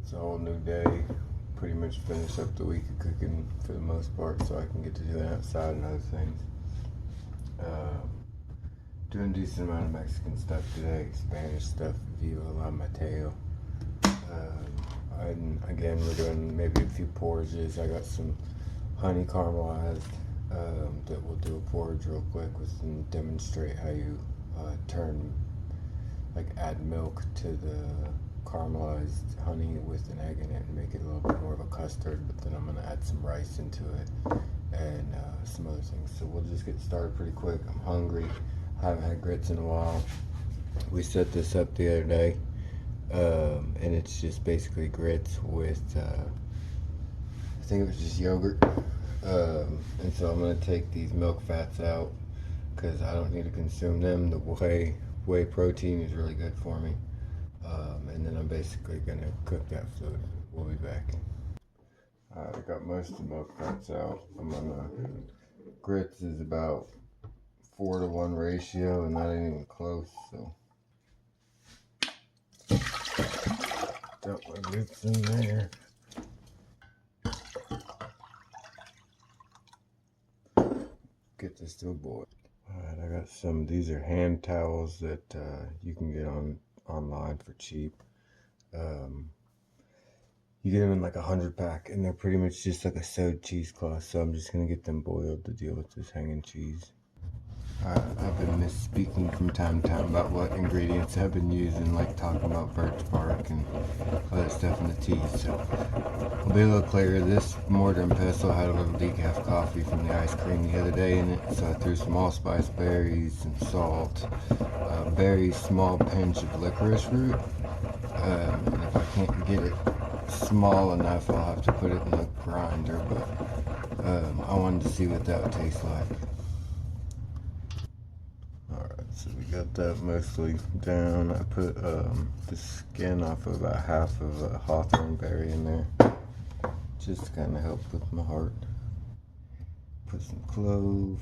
It's a whole new day. Pretty much finished up the week of cooking for the most part, so I can get to do that outside and other things. Doing a decent amount of Mexican stuff today, Spanish stuff, Viva La Mateo. And again, we're doing maybe a few porridges. I got some honey caramelized that we'll do a porridge real quick and demonstrate how you add milk to the caramelized honey with an egg in it and make it a little bit more of a custard. But then I'm going to add some rice into it and some other things. So we'll just get started pretty quick. I'm hungry. I haven't had grits in a while. We set this up the other day, and it's just basically grits with I think it was just yogurt. And so I'm going to take these milk fats out because I don't need to consume them. The whey protein is really good for me. And then I'm basically going to cook that fluid. We'll be back. Alright, I got most of the milk fats out. Grits is about 4-to-1 ratio, and that ain't even close, so. Dump my grits in there. Get this to a boil. Alright, I got some, these are hand towels that you can get online for cheap. You get them in like a 100-pack, and they're pretty much just like a sewed cheesecloth, so I'm just gonna get them boiled to deal with this hanging cheese. Alright, I've been misspeaking from time to time about what ingredients I've been using, like talking about birch bark and other stuff in the tea, so I'll be a little clearer. This mortar and pestle had a little decaf coffee from the ice cream the other day in it, so I threw some allspice berries and salt, a very small pinch of licorice root, and if I can't get it small enough, I'll have to put it in the grinder, but I wanted to see what that would taste like. Alright, so we got that mostly down. I put the skin off of about half of a hawthorn berry in there, just to kind of help with my heart. Put some clove.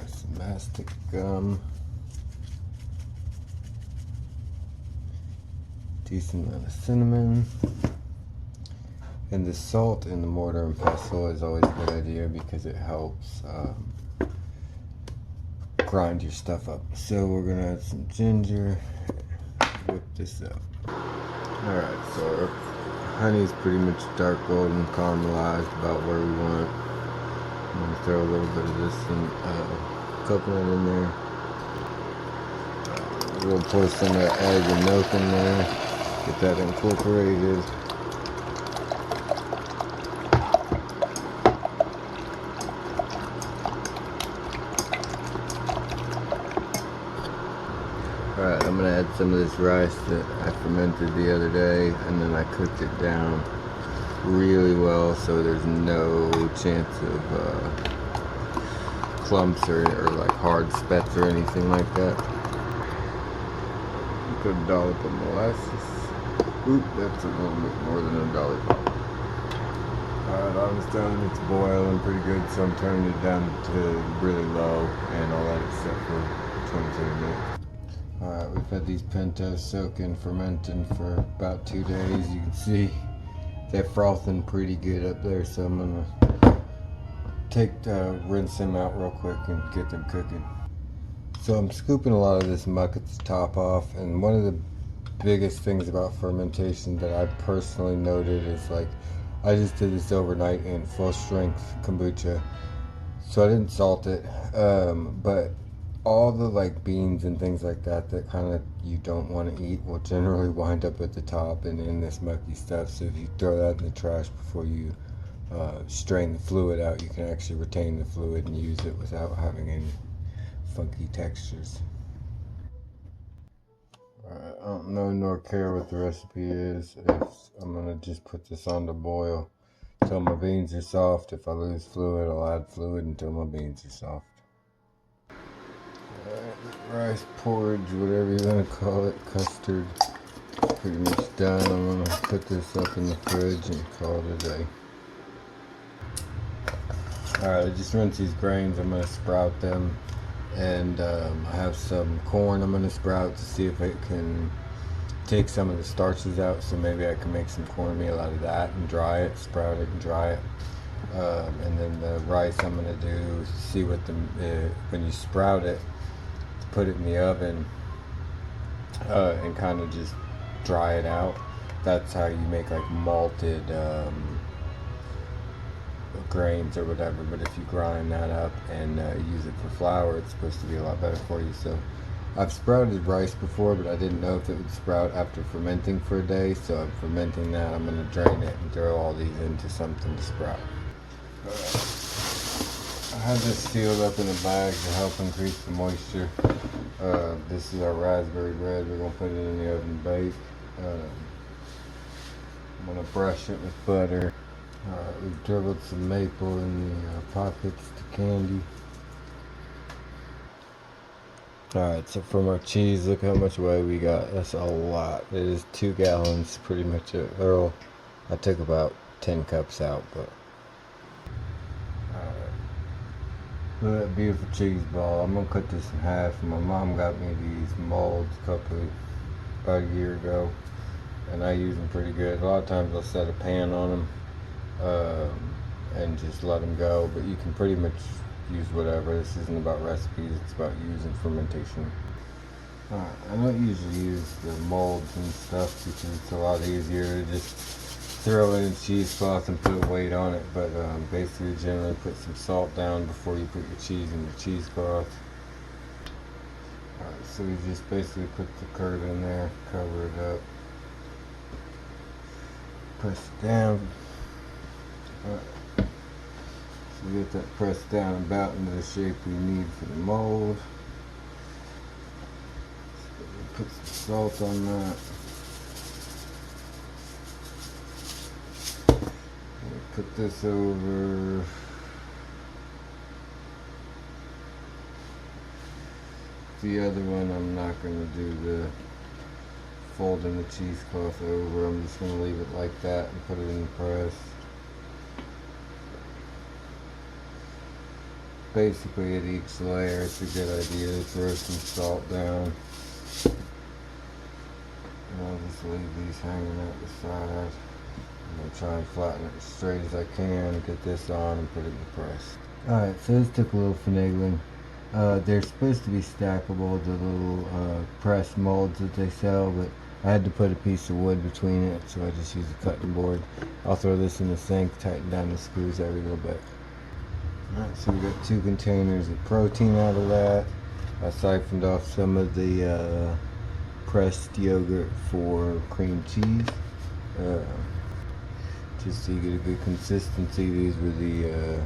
Some mastic gum. Decent amount of cinnamon. And the salt in the mortar and pestle is always a good idea because it helps grind your stuff up. So we're gonna add some ginger, whip this up. Alright, so our honey is pretty much dark golden caramelized, about where we want. I'm gonna throw a little bit of this coconut in there. We'll pour some of that egg and milk in there. Get that incorporated. Alright, I'm going to add some of this rice that I fermented the other day, and then I cooked it down really well so there's no chance of clumps or like hard spets or anything like that. Put a dollop of molasses. Oop, that's a little bit more than a dollop. Alright, I was done. It's boiling pretty good, so I'm turning it down to really low, and I'll let it sit for 20-30 minutes. Alright, we've had these pintos soaking, fermenting for about 2 days. You can see they're frothing pretty good up there, so I'm gonna rinse them out real quick and get them cooking. So I'm scooping a lot of this muck at the top off, and one of the biggest things about fermentation that I personally noted is like, I just did this overnight in full strength kombucha, so I didn't salt it, but all the like beans and things like that kind of you don't want to eat will generally wind up at the top and in this mucky stuff. So if you throw that in the trash before you strain the fluid out, you can actually retain the fluid and use it without having any funky textures. Alright, I don't know nor care what the recipe is. I'm gonna just put this on to boil until my beans are soft. If I lose fluid, I'll add fluid until my beans are soft. Rice porridge, whatever you want to call it, custard, pretty much done. I'm going to put this up in the fridge and call it a day. Alright, I just rinsed these grains. I'm going to sprout them. And I have some corn I'm gonna sprout to see if it can take some of the starches out, so maybe I can make some cornmeal out of that and dry it, sprout it and dry it. And then the rice I'm gonna do, see what when you sprout it, put it in the oven and kind of just dry it out. That's how you make like malted grains or whatever. But if you grind that up and use it for flour, it's supposed to be a lot better for you. So I've sprouted rice before, but I didn't know if it would sprout after fermenting for a day. So I'm fermenting that. I'm going to drain it and throw all these into something to sprout. I have this sealed up in a bag to help increase the moisture. This is our raspberry bread. We're going to put it in the oven to bake. I'm going to brush it with butter. We've dribbled some maple in the pockets to candy. Alright, so from our cheese, look how much whey we got. That's a lot. It is 2 gallons, pretty much it. Earl, I took about 10 cups out, but... Alright. Look at that beautiful cheese ball. I'm going to cut this in half. My mom got me these molds about a year ago, and I use them pretty good. A lot of times I'll set a pan on them and just let them go, but you can pretty much use whatever. This isn't about recipes, it's about using fermentation. Alright, I don't usually use the molds and stuff because it's a lot easier to just throw it in cheesecloth and put a weight on it, but basically generally put some salt down before you put your cheese in the cheesecloth. Alright, so we just basically put the curd in there, cover it up, press it down. Alright. So we get that pressed down about into the shape we need for the mold. So we put some salt on that. We put this over the other one. I'm not going to do the folding the cheesecloth over. I'm just going to leave it like that and put it in the press. Basically at each layer it's a good idea to throw some salt down. And I'll just leave these hanging out the side. I'm going to try and flatten it as straight as I can, get this on and put it in the press. Alright, so this took a little finagling. They're supposed to be stackable, the little press molds that they sell, but I had to put a piece of wood between it, so I just used a cutting board. I'll throw this in the sink, tighten down the screws every little bit. Alright, so we got 2 containers of protein out of that. I siphoned off some of the pressed yogurt for cream cheese. Just so you get a good consistency. These were the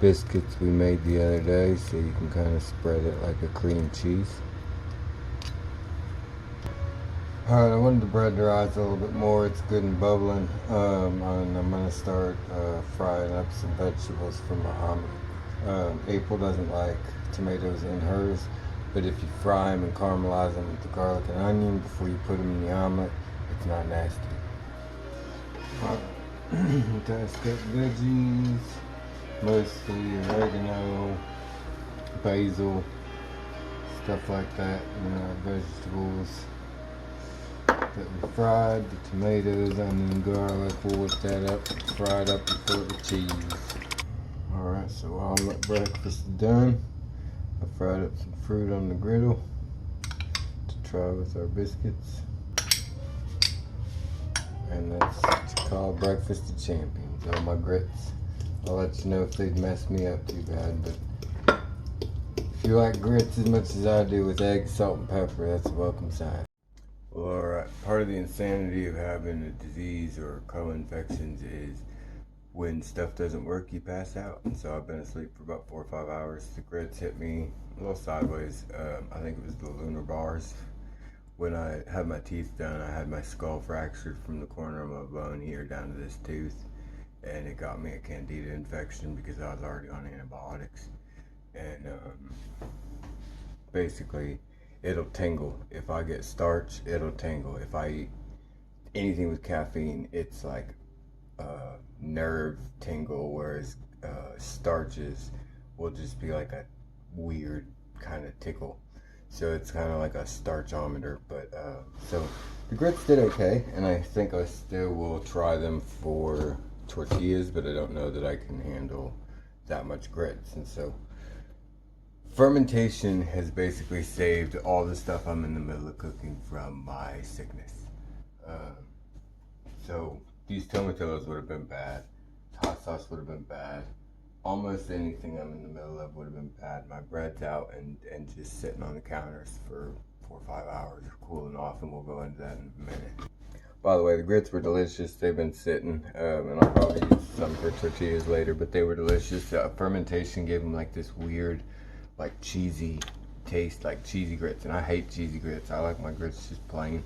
biscuits we made the other day, so you can kind of spread it like a cream cheese. Alright, I wanted the bread to rise a little bit more. It's good and bubbling. And I'm going to start frying up some vegetables for my omelet. April doesn't like tomatoes in hers, but if you fry them and caramelize them with the garlic and onion before you put them in the omelet, it's not nasty. Diced up veggies, mostly oregano, basil, stuff like that, vegetables that we fried, the tomatoes, onion, garlic. We'll whip that up, fry it up before the cheese. Alright, so omelet breakfast is done. I fried up some fruit on the griddle to try with our biscuits. And that's what you call breakfast of champions. All my grits. I'll let you know if they'd mess me up too bad, but if you like grits as much as I do with eggs, salt, and pepper, that's a welcome sign. Well, alright, part of the insanity of having a disease or co-infections is when stuff doesn't work, you pass out. And so I've been asleep for about 4 or 5 hours. The grits hit me a little sideways. I think it was the lunar bars. When I had my teeth done, I had my skull fractured from the corner of my bone here down to this tooth. And it got me a candida infection because I was already on antibiotics. And basically, it'll tingle. If I get starch, it'll tingle. If I eat anything with caffeine, it's like nerve tingle, whereas starches will just be like a weird kind of tickle. So it's kind of like a starchometer. But so the grits did okay, and I think I still will try them for tortillas, but I don't know that I can handle that much grits. And so fermentation has basically saved all the stuff I'm in the middle of cooking from my sickness. So these tomatillos would have been bad. Hot sauce would have been bad. Almost anything I'm in the middle of would have been bad. My bread's out and just sitting on the counters for 4 or 5 hours cooling off, and we'll go into that in a minute. By the way, the grits were delicious. They've been sitting, and I'll probably use some for tortillas later, but they were delicious. Fermentation gave them like this weird, like cheesy taste, like cheesy grits, and I hate cheesy grits. I like my grits just plain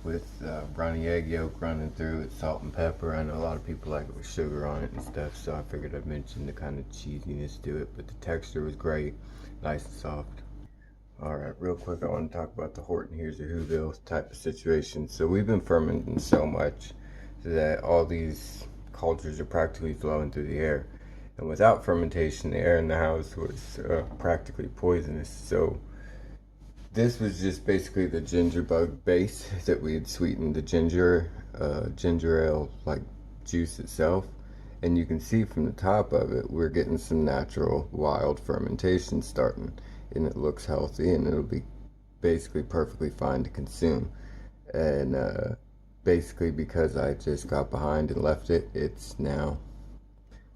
with runny egg yolk running through it, salt and pepper. I know a lot of people like it with sugar on it and stuff, so I figured I'd mention the kind of cheesiness to it, but the texture was great, nice and soft. Alright, real quick, I want to talk about the Horton Hears a Whoville type of situation. So we've been fermenting so much that all these cultures are practically flowing through the air. And without fermentation, the air in the house was practically poisonous. So this was just basically the ginger bug base that we had sweetened the ginger ale like juice itself, and you can see from the top of it we're getting some natural wild fermentation starting, and it looks healthy, and it'll be basically perfectly fine to consume. And basically because I just got behind and left it, it's now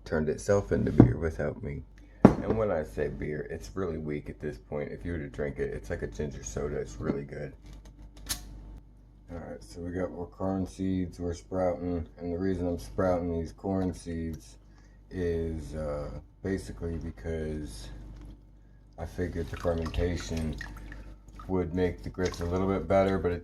turned itself into beer without me. And when I say beer, it's really weak at this point. If you were to drink it, it's like a ginger soda. It's really good. Alright, so we got more corn seeds we're sprouting. And the reason I'm sprouting these corn seeds is basically because I figured the fermentation would make the grits a little bit better, but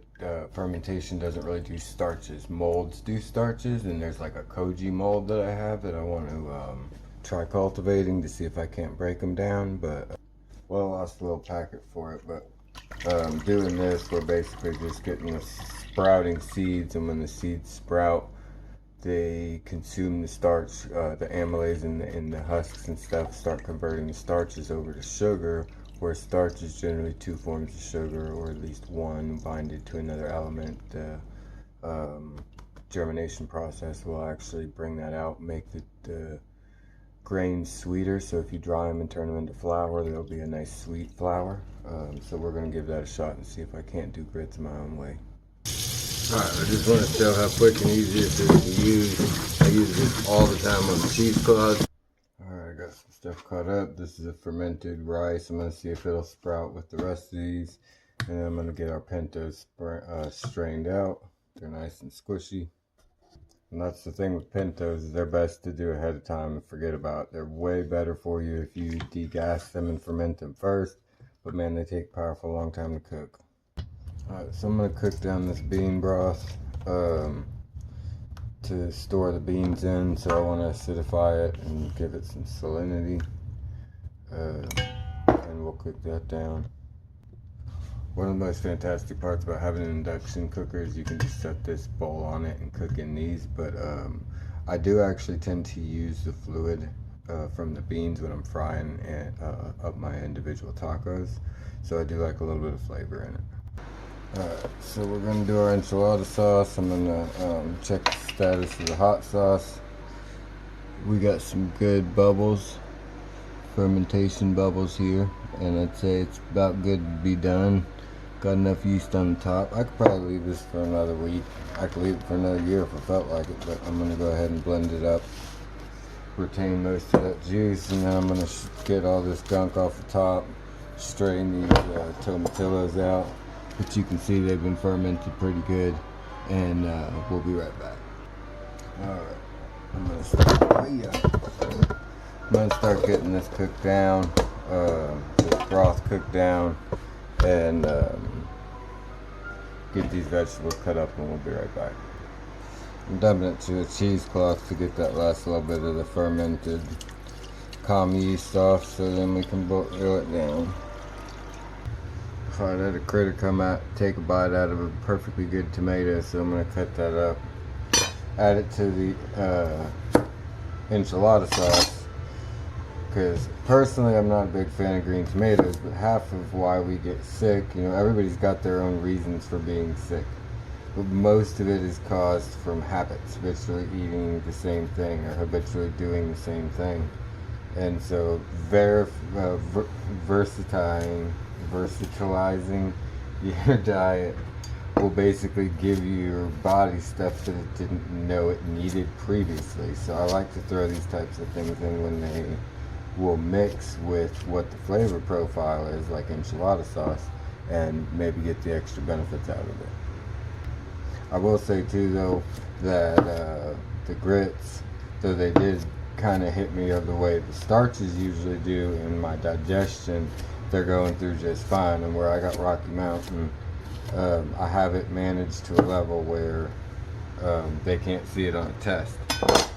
fermentation doesn't really do starches. Molds do starches, and there's like a koji mold that I have that I want to try cultivating to see if I can't break them down, but well, I lost a little packet for it. But doing this, we're basically just getting the sprouting seeds, and when the seeds sprout, they consume the starch, the amylase in the husks and stuff start converting the starches over to sugar, where starch is generally 2 forms of sugar, or at least one binded to another element. The germination process will actually bring that out, make the grains sweeter, so if you dry them and turn them into flour, there'll be a nice sweet flour. So we're going to give that a shot and see if I can't do grits my own way. Alright, I just want to show how quick and easy this is to use. I use this all the time on cheesecloths. Alright, I got some stuff cut up. This is a fermented rice. I'm going to see if it'll sprout with the rest of these. And then I'm going to get our pintos strained out. They're nice and squishy. And that's the thing with pintos, is they're best to do ahead of time and forget about. They're way better for you if you degas them and ferment them first. But man, they take a powerful long time to cook. Alright, so I'm going to cook down this bean broth to store the beans in. So I want to acidify it and give it some salinity. And we'll cook that down. One of the most fantastic parts about having an induction cooker is you can just set this bowl on it and cook in these, but I do actually tend to use the fluid from the beans when I'm frying up my individual tacos, so I do like a little bit of flavor in it. Alright, so we're going to do our enchilada sauce. I'm going to check the status of the hot sauce. We got some good bubbles, fermentation bubbles here, and I'd say it's about good to be done. Got enough yeast on the top. I could probably leave this for another week. I could leave it for another year if I felt like it, but I'm going to go ahead and blend it up, retain most of that juice, and then I'm going to get all this gunk off the top, strain these tomatillos out, but you can see they've been fermented pretty good, and we'll be right back. Alright, I'm going to start getting this cooked down, this broth cooked down, and get these vegetables cut up, and we'll be right back. I'm dumping it to a cheesecloth to get that last little bit of the fermented calm yeast off, so then we can boil it down. Alright, I had a critter come out, take a bite out of a perfectly good tomato, so I'm going to cut that up, add it to the enchilada sauce, Because personally, I'm not a big fan of green tomatoes, but half of why we get sick, you know, everybody's got their own reasons for being sick. But most of it is caused from habits, habitually eating the same thing or habitually doing the same thing. And so versatilizing your diet will basically give your body stuff that it didn't know it needed previously. So I like to throw these types of things in when they will mix with what the flavor profile is, like enchilada sauce, and maybe get the extra benefits out of it. I will say too though that the grits, though they did kind of hit me of the way the starches usually do in my digestion, they're going through just fine. And where I got Rocky Mountain, I have it managed to a level where they can't see it on a test.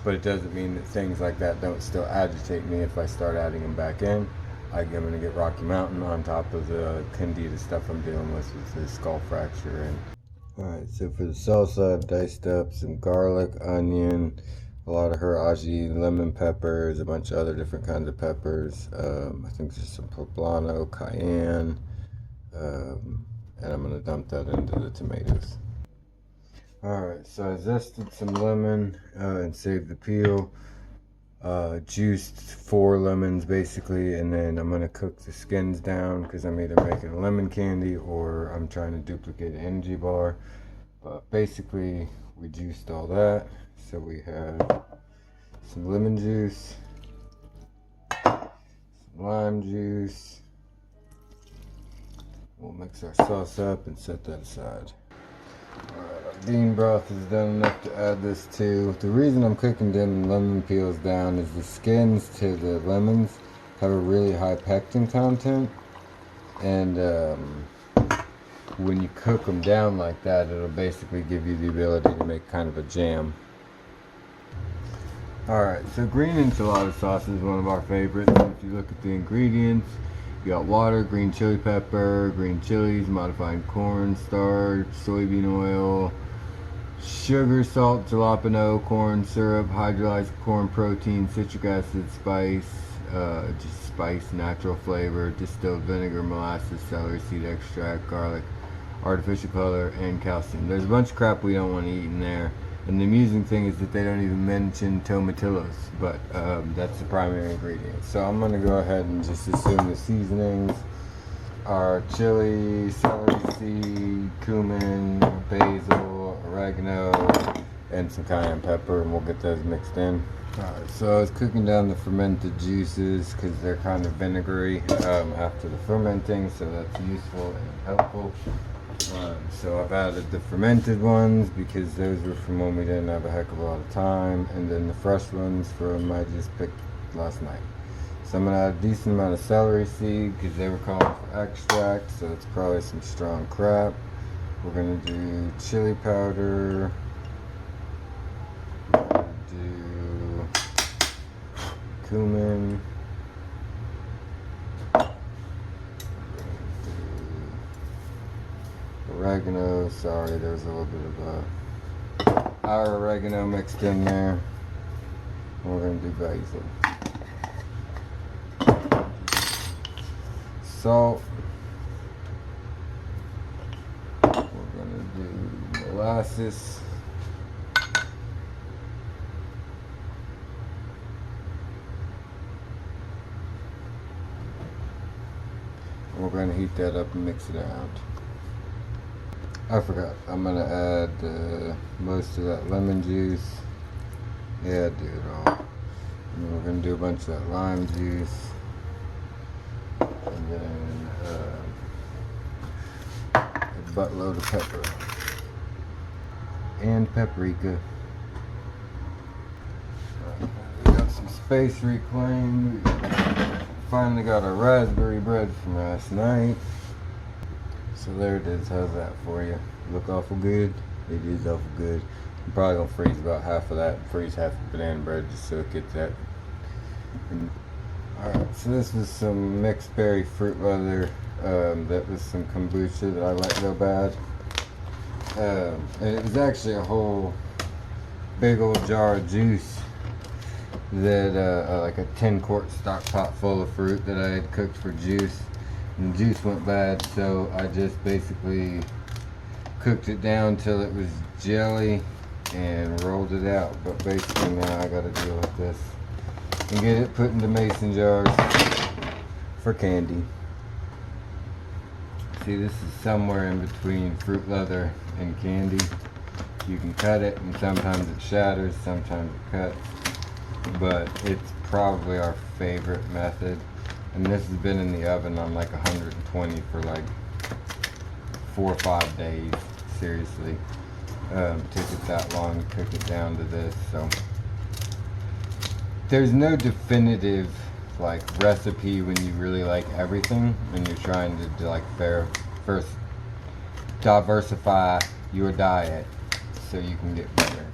But it doesn't mean that things like that don't still agitate me if I start adding them back in. I'm going to get Rocky Mountain on top of the candida stuff I'm dealing with the skull fracture. And alright, so for the salsa, I've diced up some garlic, onion, a lot of hiraji, lemon peppers, a bunch of other different kinds of peppers. I think there's some poblano, cayenne, and I'm going to dump that into the tomatoes. Alright, so I zested some lemon and saved the peel. Juiced 4 lemons basically, and then I'm going to cook the skins down because I'm either making a lemon candy or I'm trying to duplicate an energy bar. But basically, we juiced all that. So we have some lemon juice, some lime juice. We'll mix our sauce up and set that aside. Alright, our bean broth is done enough to add this to. The reason I'm cooking them lemon peels down is the skins to the lemons have a really high pectin content. And when you cook them down like that, it'll basically give you the ability to make kind of a jam. Alright, so green enchilada sauce is one of our favorites. If you look at the ingredients, you got water, green chili pepper, green chilies, modified corn starch, soybean oil, sugar, salt, jalapeno, corn syrup, hydrolyzed corn protein, citric acid, spice, just spice, natural flavor, distilled vinegar, molasses, celery seed extract, garlic, artificial color, and calcium. There's a bunch of crap we don't want to eat in there. And the amusing thing is that they don't even mention tomatillos, but that's the primary ingredient. So I'm going to go ahead and just assume the seasonings are chili, celery seed, cumin, basil, oregano, and some cayenne pepper, and we'll get those mixed in. Alright, so I was cooking down the fermented juices because they're kind of vinegary after the fermenting, so that's useful and helpful. So I've added the fermented ones because those were from when we didn't have a heck of a lot of time, and then the fresh ones from I just picked last night. So I'm going to add a decent amount of celery seed because they were calling for extract, so it's probably some strong crap. We're going to do chili powder, we're going to do cumin, oregano, sorry, there's a little bit of our oregano mixed in there. And we're going to do basil. Salt. We're going to do molasses. And we're going to heat that up and mix it out. I forgot, I'm going to add most of that lemon juice. Yeah, do it all. And then we're going to do a bunch of that lime juice. And then a buttload of pepper. And paprika. We got some space reclaimed. Finally got our raspberry bread from last night. So there it is. How's that for you? Look awful good? It is awful good. I'm probably going to freeze about half of that and freeze half the banana bread just so it gets that. Alright, so this was some mixed berry fruit leather. That was some kombucha that I let go bad. And it was actually a whole big old jar of juice. that like a 10-quart stock pot full of fruit that I had cooked for juice, and the juice went bad, so I just basically cooked it down till it was jelly and rolled it out. But basically now I gotta deal with this and get it put into mason jars for candy. See, this is somewhere in between fruit leather and candy. You can cut it, and sometimes it shatters, sometimes it cuts, but it's probably our favorite method. And this has been in the oven on like 120 for like 4 or 5 days. Seriously, took it that long to cook it down to this. So there's no definitive like recipe when you really like everything and you're trying to like first diversify your diet so you can get better.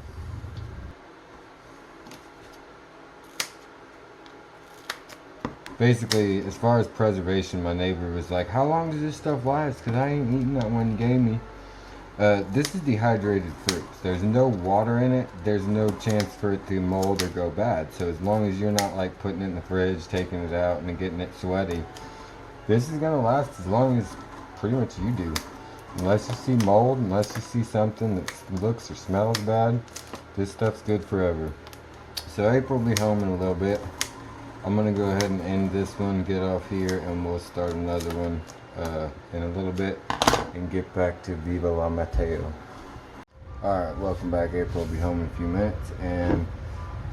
Basically, as far as preservation, my neighbor was like, how long does this stuff last? Because I ain't eating that one you gave me. This is dehydrated fruits. There's no water in it. There's no chance for it to mold or go bad. So as long as you're not like putting it in the fridge, taking it out and getting it sweaty, this is going to last as long as pretty much you do. Unless you see mold, unless you see something that looks or smells bad, this stuff's good forever. So April will be home in a little bit. I'm going to go ahead and end this one, get off here, and we'll start another one in a little bit and get back to Viva La Mateo. Alright, welcome back. April will be home in a few minutes, and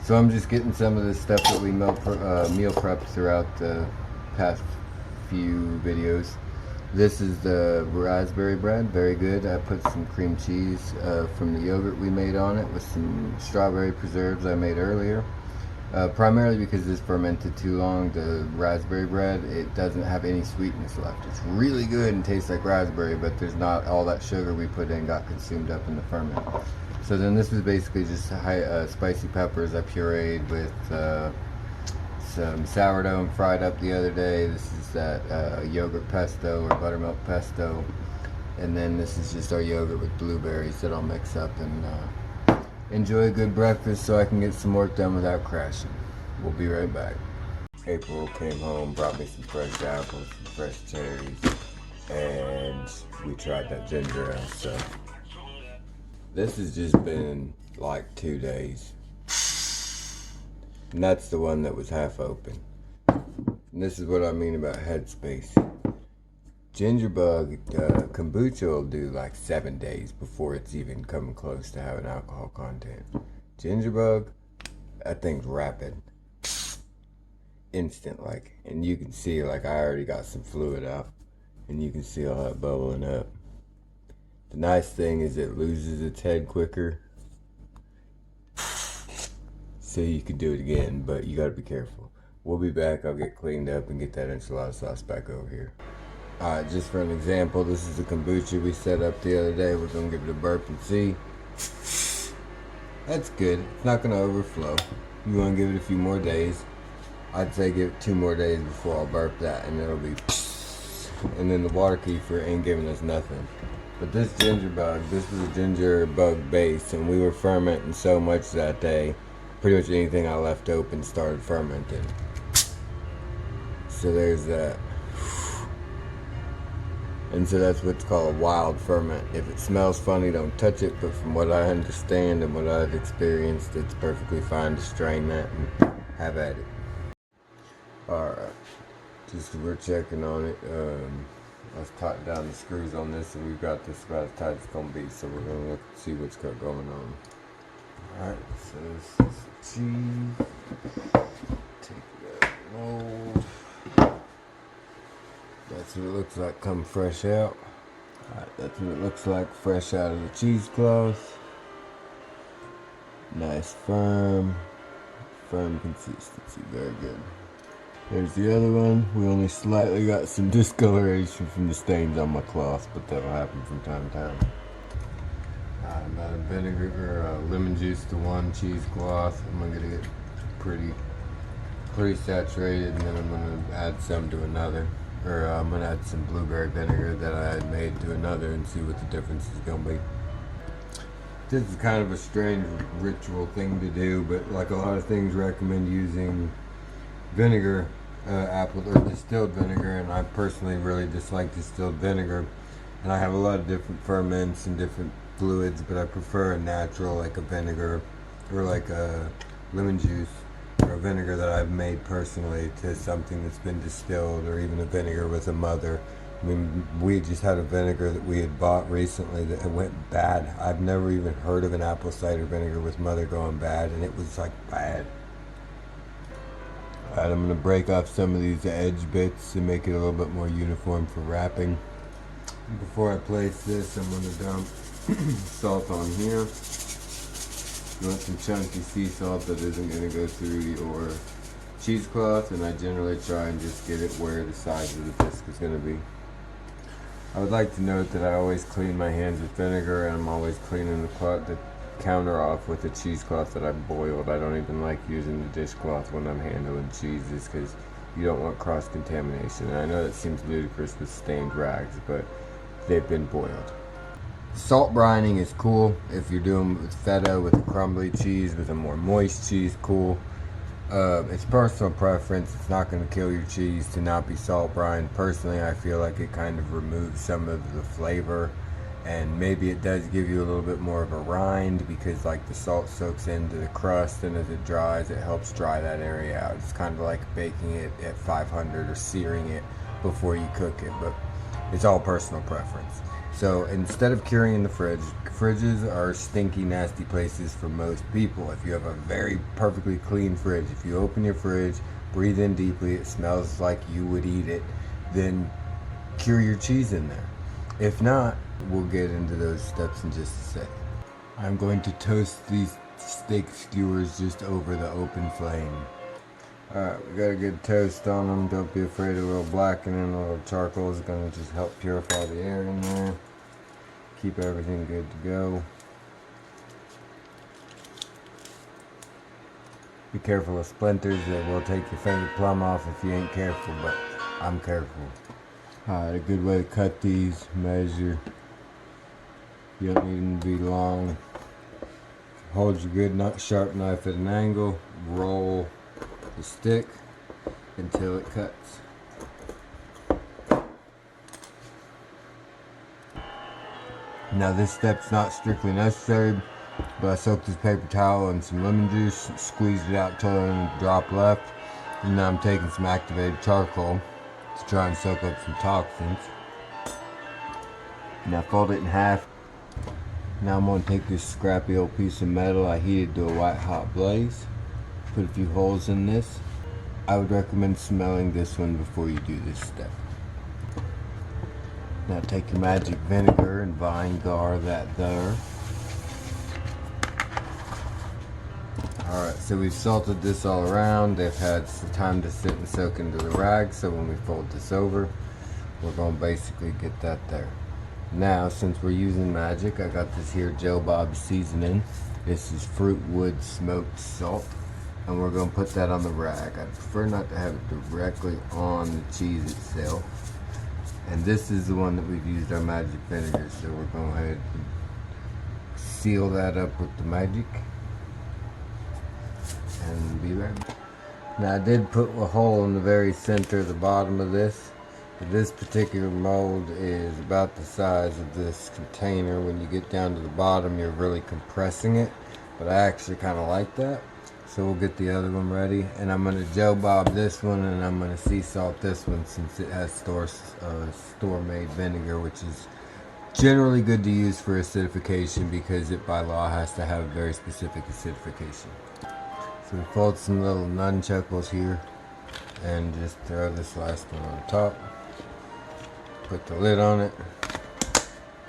so I'm just getting some of the stuff that we meal prepped throughout the past few videos. This is the raspberry bread, very good. I put some cream cheese from the yogurt we made on it with some strawberry preserves I made earlier. Primarily because it's fermented too long, the raspberry bread, it doesn't have any sweetness left. It's really good and tastes like raspberry, but there's not all that sugar we put in got consumed up in the ferment. So then this is basically just spicy peppers I pureed with some sourdough and fried up the other day. This is that yogurt pesto or buttermilk pesto. And then this is just our yogurt with blueberries that I'll mix up and enjoy a good breakfast so I can get some work done without crashing. We'll be right back. April came home, brought me some fresh apples, some fresh cherries, and we tried that ginger ale. So this has just been like 2 days. And that's the one that was half open. And this is what I mean about headspace. Gingerbug kombucha will do like 7 days before it's even coming close to having alcohol content. Gingerbug, that thing's rapid. Instant, like, and you can see, like, I already got some fluid out, and you can see all that bubbling up. The nice thing is it loses its head quicker, so you can do it again, but you gotta be careful. We'll be back. I'll get cleaned up and get that enchilada sauce back over here. Alright, just for an example, this is the kombucha we set up the other day. We're going to give it a burp and see. That's good. It's not going to overflow. You want to give it a few more days. I'd say give it 2 more days before I'll burp that, and it'll be and then the water kefir ain't giving us nothing. But this ginger bug, this was a ginger bug base, and we were fermenting so much that day, pretty much anything I left open started fermenting. So there's that. And so that's what's called a wild ferment. If it smells funny, don't touch it, but from what I understand and what I've experienced, it's perfectly fine to strain that and have at it. Alright, just we're checking on it. Let's tighten down the screws on this, and we've got this about as tight as it's going to be, so we're going to look and see what's got going on. Alright, so this is the cheese. Take that mold. That's what it looks like coming fresh out. Alright, that's what it looks like fresh out of the cheesecloth. Nice firm consistency, very good. There's the other one. We only slightly got some discoloration from the stains on my cloth, but that'll happen from time to time. I'm out of vinegar or lemon juice to 1 cheesecloth. I'm gonna get it pretty saturated, and then I'm gonna add some to another. Or I'm gonna add some blueberry vinegar that I had made to another and see what the difference is gonna be. This is kind of a strange ritual thing to do, but like a lot of things recommend using vinegar, apple or distilled vinegar, and I personally really dislike distilled vinegar. And I have a lot of different ferments and different fluids, but I prefer a natural, like a vinegar or like a lemon juice or a vinegar that I've made personally to something that's been distilled, or even a vinegar with a mother. I mean, we just had a vinegar that we had bought recently that it went bad. I've never even heard of an apple cider vinegar with mother going bad, and it was like bad. Alright, I'm going to break off some of these edge bits to make it a little bit more uniform for wrapping. Before I place this, I'm going to dump salt on here. You want some chunky sea salt that isn't going to go through your cheesecloth, and I generally try and just get it where the size of the disc is going to be. I would like to note that I always clean my hands with vinegar, and I'm always cleaning the counter off with a cheesecloth that I boiled. I don't even like using the dishcloth when I'm handling cheeses because you don't want cross-contamination. And I know that seems ludicrous with stained rags, but they've been boiled. Salt brining is cool if you're doing with feta, with a crumbly cheese, with a more moist cheese, cool. It's personal preference. It's not going to kill your cheese to not be salt brined. Personally, I feel like it kind of removes some of the flavor, and maybe it does give you a little bit more of a rind because like the salt soaks into the crust, and as it dries, it helps dry that area out. It's kind of like baking it at 500 or searing it before you cook it, but it's all personal preference. So instead of curing in the fridge, fridges are stinky, nasty places for most people. If you have a very perfectly clean fridge, if you open your fridge, breathe in deeply, it smells like you would eat it, then cure your cheese in there. If not, we'll get into those steps in just a second. I'm going to toast these steak skewers just over the open flame. Alright, we got a good toast on them. Don't be afraid of a little blackening. A little charcoal is going to just help purify the air in there. Keep everything good to go. Be careful of splinters. They will take your favorite plum off if you ain't careful, but I'm careful. Alright, a good way to cut these, measure. You don't need them to be long. Hold your good sharp knife at an angle. Roll the stick until it cuts. Now this step's not strictly necessary, but I soaked this paper towel in some lemon juice, squeezed it out till a drop left, and now I'm taking some activated charcoal to try and soak up some toxins. Now fold it in half. Now I'm going to take this scrappy old piece of metal I heated to a white hot blaze, put a few holes in this. I would recommend smelling this one before you do this step. Now take your magic vinegar and vine gar that there. Alright, so we've salted this all around. They've had some time to sit and soak into the rag, so when we fold this over, we're going to basically get that there. Now, since we're using magic, I got this here Joe Bob seasoning. This is fruit wood smoked salt, and we're going to put that on the rag. I prefer not to have it directly on the cheese itself. And this is the one that we've used our magic vinegar, so we're going to go ahead and seal that up with the magic and be ready. Now I did put a hole in the very center of the bottom of this. This particular mold is about the size of this container. When you get down to the bottom, you're really compressing it, but I actually kind of like that. So we'll get the other one ready, and I'm going to Joe Bob this one, and I'm going to sea salt this one since it has store-made vinegar, which is generally good to use for acidification because it by law has to have very specific acidification. So we fold some little nunchuckles here and just throw this last one on top. Put the lid on it,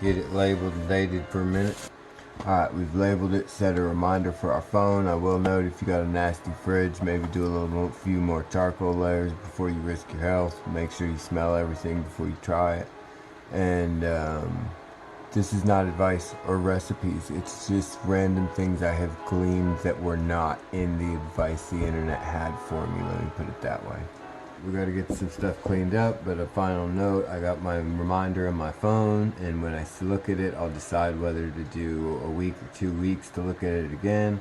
get it labeled and dated for a minute. Alright, we've labeled it, set a reminder for our phone. I will note if you got a nasty fridge, maybe do a few more charcoal layers before you risk your health. Make sure you smell everything before you try it. And this is not advice or recipes, it's just random things I have gleaned that were not in the advice the internet had for me, let me put it that way. we gotta get some stuff cleaned up, but a final note, I got my reminder on my phone, and when I look at it, I'll decide whether to do a week or 2 weeks to look at it again.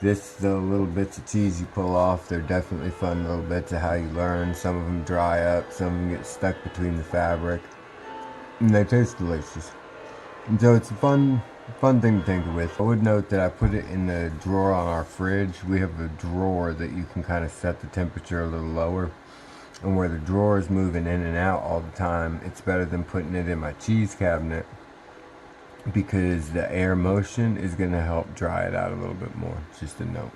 The little bits of cheese you pull off, they're definitely fun little bits of how you learn. Some of them dry up, some of them get stuck between the fabric, and they taste delicious. And so it's a fun thing to tinker with. I would note that I put it in the drawer on our fridge. We have a drawer that you can kind of set the temperature a little lower. And where the drawer is moving in and out all the time, it's better than putting it in my cheese cabinet, because the air motion is going to help dry it out a little bit more. Just a note.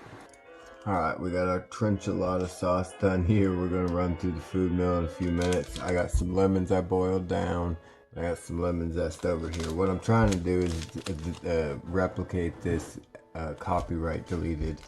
Alright, we got our enchilada sauce done here. We're going to run through the food mill in a few minutes. I got some lemons I boiled down. I got some lemon zest over here. What I'm trying to do is replicate this copyright deleted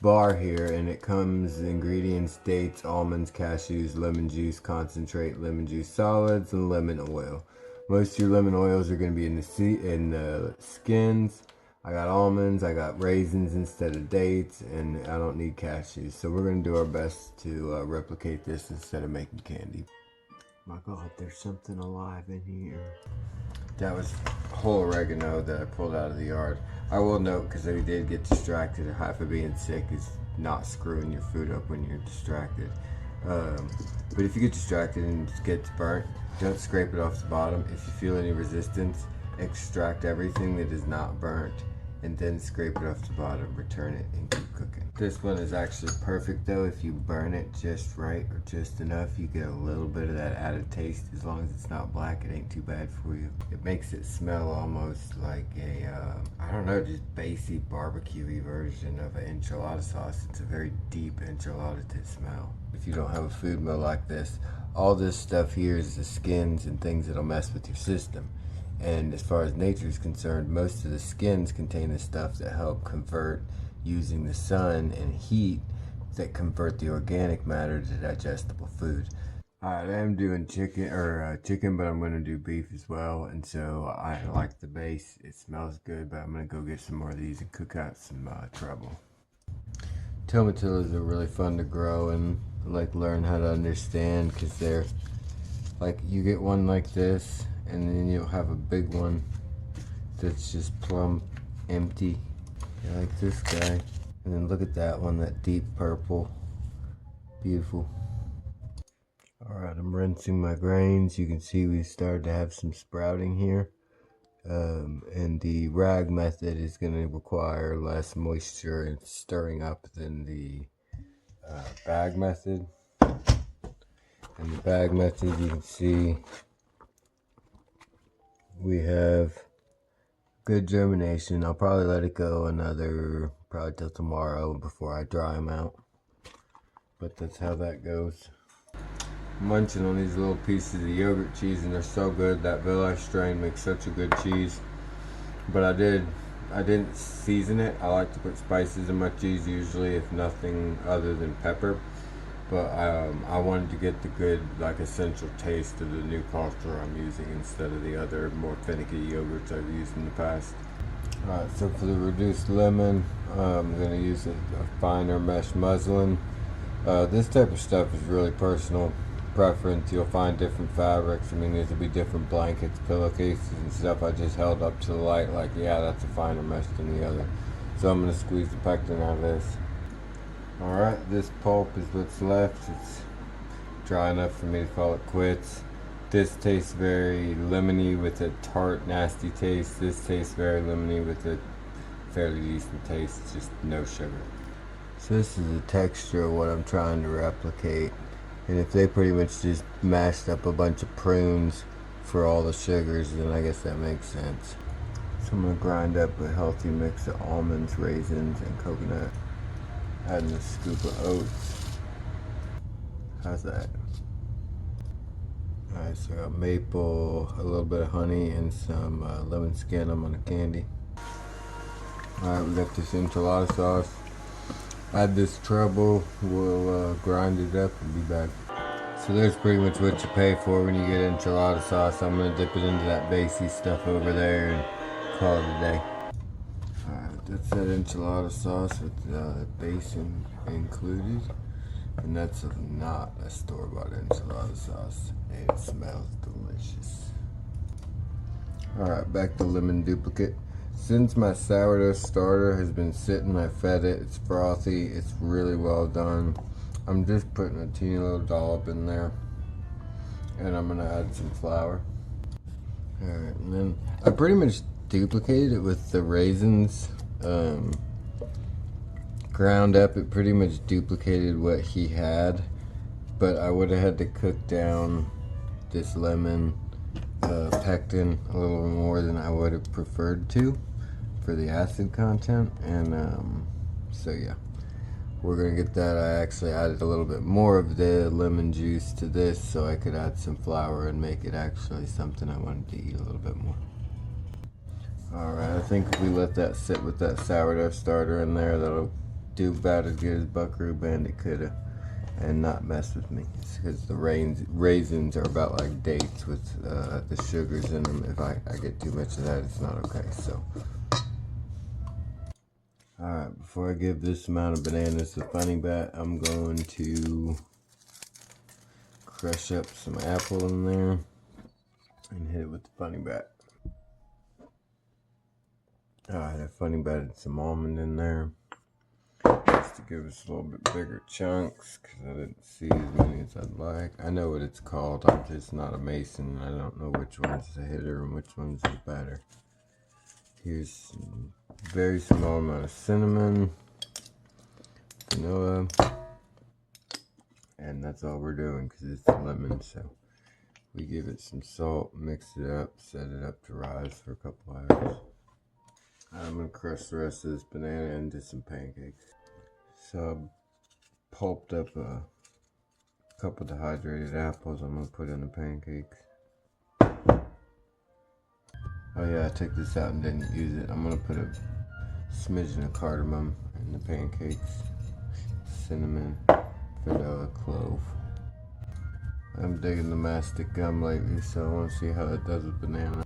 bar here, and it comes ingredients: dates, almonds, cashews, lemon juice concentrate, lemon juice solids, and lemon oil. Most of your lemon oils are going to be in the skins. I got almonds, I got raisins instead of dates, and I don't need cashews. So we're going to do our best to replicate this instead of making candy. My God, there's something alive in here. That was whole oregano that I pulled out of the yard. I will note, because I did get distracted, half of being sick is not screwing your food up when you're distracted. But if you get distracted and it gets burnt, don't scrape it off the bottom. If you feel any resistance, extract everything that is not burnt, and then scrape it off the bottom, return it, and keep cooking. This one is actually perfect though. If you burn it just right or just enough, you get a little bit of that added taste. As long as it's not black, it ain't too bad for you. It makes it smell almost like a, I don't know, just basic barbecue-y version of an enchilada sauce. It's a very deep enchilada smell. If you don't have a food mill like this, all this stuff here is the skins and things that'll mess with your system. And as far as nature is concerned, most of the skins contain the stuff that help convert, using the sun and heat, that convert the organic matter to digestible food. Alright, I am doing chicken, but I'm going to do beef as well. And so I like the base. It smells good, but I'm going to go get some more of these and cook out some trouble. Tomatillos are really fun to grow and learn how to understand, because they're like, you get one like this, and then you'll have a big one that's just plumb empty, like this guy. And then look at that one, that deep purple, beautiful. Alright, I'm rinsing my grains. You can see we started to have some sprouting here, and the rag method is going to require less moisture and stirring up than the bag method. And the bag method, you can see we have good germination. I'll probably let it go probably till tomorrow before I dry them out. But that's how that goes. I'm munching on these little pieces of yogurt cheese, and they're so good. That Villi strain makes such a good cheese. But I didn't season it. I like to put spices in my cheese usually, if nothing other than pepper. But I wanted to get the good, essential taste of the new culture I'm using, instead of the other more finicky yogurts I've used in the past. Alright, so for the reduced lemon, I'm going to use a finer mesh muslin. This type of stuff is really personal preference. You'll find different fabrics. I mean, these will be different blankets, pillowcases, and stuff. I just held up to the light yeah, that's a finer mesh than the other. So I'm going to squeeze the pectin out of this. Alright, this pulp is what's left. It's dry enough for me to call it quits. This tastes very lemony with a tart, nasty taste. This tastes very lemony with a fairly decent taste, just no sugar. So this is the texture of what I'm trying to replicate. And if they pretty much just mashed up a bunch of prunes for all the sugars, then I guess that makes sense. So I'm going to grind up a healthy mix of almonds, raisins, and coconut. Adding a scoop of oats. How's that? Alright, so I got maple, a little bit of honey, and some lemon skin. I'm gonna candy. Alright, we got this enchilada sauce. Add this treble. We'll grind it up and be back. So there's pretty much what you pay for when you get enchilada sauce. I'm gonna dip it into that basey stuff over there and call it a day. Alright, that's that enchilada sauce with the base included. And that's not a store-bought enchilada sauce. It smells delicious. Alright, back to lemon duplicate. Since my sourdough starter has been sitting, I fed it. It's frothy. It's really well done. I'm just putting a teeny little dollop in there. And I'm going to add some flour. Alright, and then I pretty much duplicated it with the raisins. Ground up, it pretty much duplicated what he had. But I would have had to cook down this lemon pectin a little more than I would have preferred to for the acid content, and so yeah, we're gonna get that. I actually added a little bit more of the lemon juice to this so I could add some flour and make it actually something I wanted to eat a little bit more. Alright, I think if we let that sit with that sourdough starter in there, that'll do about as good as Buckaroo Bandit coulda and not mess with me, because the raisins are about like dates with the sugars in them. If I get too much of that, it's not okay. So alright, before I give this amount of bananas the funny bat, I'm going to crush up some apple in there and hit it with the funny bat. Alright, I funny batted some almond in there just to give us a little bit bigger chunks, because I didn't see as many as I'd like. I know what it's called, I'm just not a mason. I don't know which one's the hitter and which one's the batter. Here's some very small amount of cinnamon, vanilla, and that's all we're doing because it's lemon. So we give it some salt, mix it up, set it up to rise for a couple hours. I'm going to crush the rest of this banana into some pancakes. So I pulped up a couple dehydrated apples I'm going to put in the pancakes. Oh yeah, I took this out and didn't use it. I'm going to put a smidgen of cardamom in the pancakes. Cinnamon, vanilla, clove. I'm digging the mastic gum lately, so I want to see how it does with banana.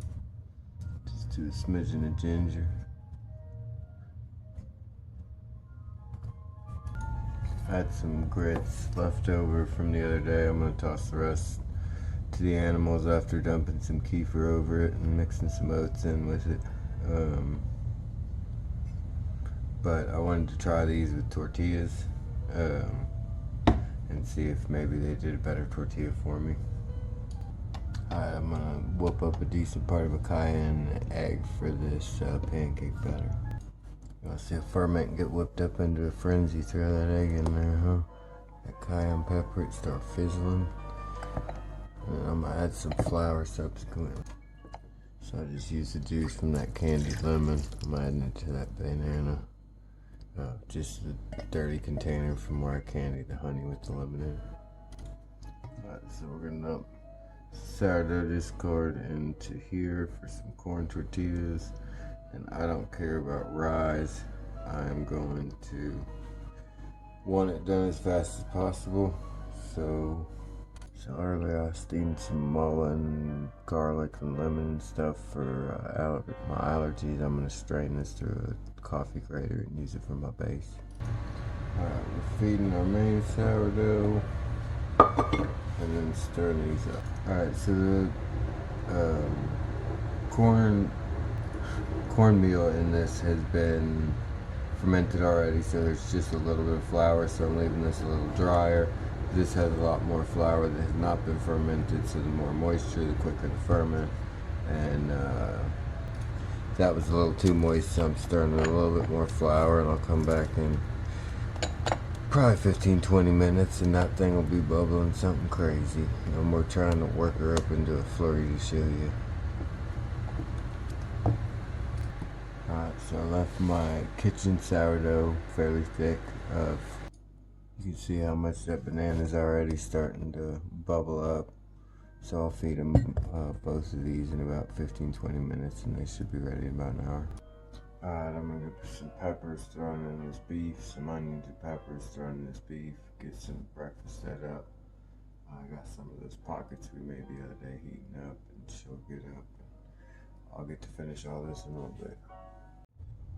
Just do a smidgen of ginger. I had some grits left over from the other day. I'm going to toss the rest to the animals after dumping some kefir over it and mixing some oats in with it. But I wanted to try these with tortillas and see if maybe they did a better tortilla for me. Alright, I'm going to whoop up a decent part of a cayenne egg for this pancake batter. You want to see a ferment get whipped up into a frenzy, throw that egg in there, huh? That cayenne pepper, it start fizzling. And I'm going to add some flour subsequently. So I just use the juice from that candied lemon. I'm adding it to that banana. Just the dirty container from where I candied the honey with the lemon in it. Alright, so we're going to dump sourdough discard into here for some corn tortillas. And I don't care about rise. I am going to want it done as fast as possible. So earlier I steamed some mullein, garlic, and lemon and stuff for my allergies. I'm going to strain this through a coffee grater and use it for my base. Alright, we're feeding our main sourdough and then stirring these up. Alright, so the cornmeal in this has been fermented already, so there's just a little bit of flour, so I'm leaving this a little drier. This has a lot more flour that has not been fermented, so the more moisture, the quicker the ferment. And that was a little too moist, so I'm stirring in a little bit more flour, and I'll come back in probably 15-20 minutes, and that thing will be bubbling something crazy. And we're trying to work her up into a flurry to show you. Alright, so I left my kitchen sourdough fairly thick. You can see how much that banana's already starting to bubble up. So I'll feed them both of these in about 15-20 minutes, and they should be ready in about an hour. Alright, I'm going to get some peppers thrown in this beef, some onions and peppers thrown in this beef, get some breakfast set up. I got some of those pockets we made the other day heating up, and she'll get up. I'll get to finish all this in a little bit.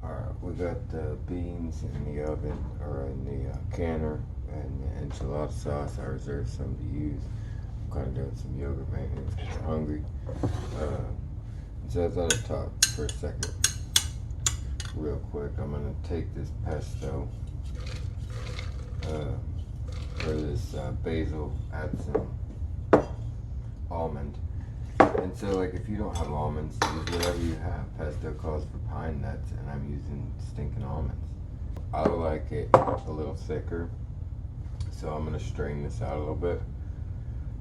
Alright, we got the beans in the oven, or in the canner, And the enchilada sauce, I reserved some to use. I'm kind of doing some yogurt maintenance because I'm hungry. So I thought I'd talk for a second. Real quick, I'm going to take this pesto, or this basil, add some almond. And so, like, if you don't have almonds, use whatever you have. Pesto calls for pine nuts, and I'm using stinking almonds. I like it a little thicker, so I'm going to strain this out a little bit.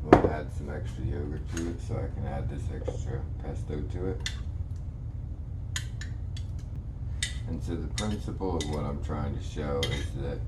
I'm going to add some extra yogurt to it so I can add this extra pesto to it. And so the principle of what I'm trying to show is that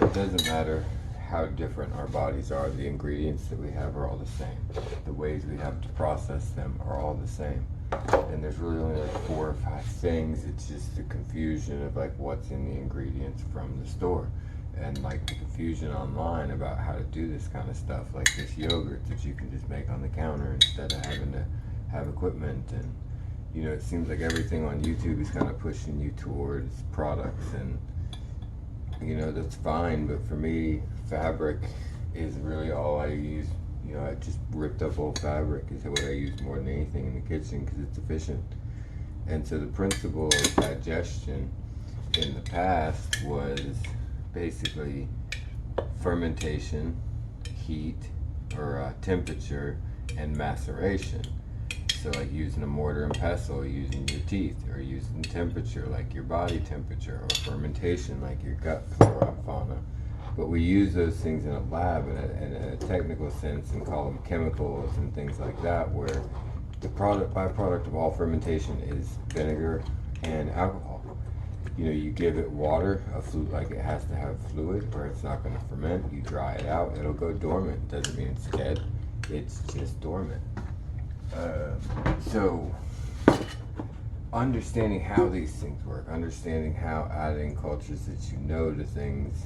it doesn't matter how different our bodies are, the ingredients that we have are all the same. The ways we have to process them are all the same. And there's really only like 4 or 5 things. It's just the confusion of like what's in the ingredients from the store. And like the confusion online about how to do this kind of stuff, like this yogurt that you can just make on the counter instead of having to have equipment. And you know, it seems like everything on YouTube is kind of pushing you towards products, and you know, that's fine, but for me, fabric is really all I use. You know, I just ripped up old fabric is what I use more than anything in the kitchen because it's efficient. And so the principle of digestion in the past was basically fermentation, heat, or temperature, and maceration. So like using a mortar and pestle, using your teeth, or using temperature like your body temperature, or fermentation like your gut flora and fauna. But we use those things in a lab in a technical sense and call them chemicals and things like that, where the byproduct of all fermentation is vinegar and alcohol. You know, you give it water, like it has to have fluid or it's not going to ferment. You dry it out, it'll go dormant. Doesn't mean it's dead, it's just dormant. So understanding how these things work, understanding how adding cultures that you know to things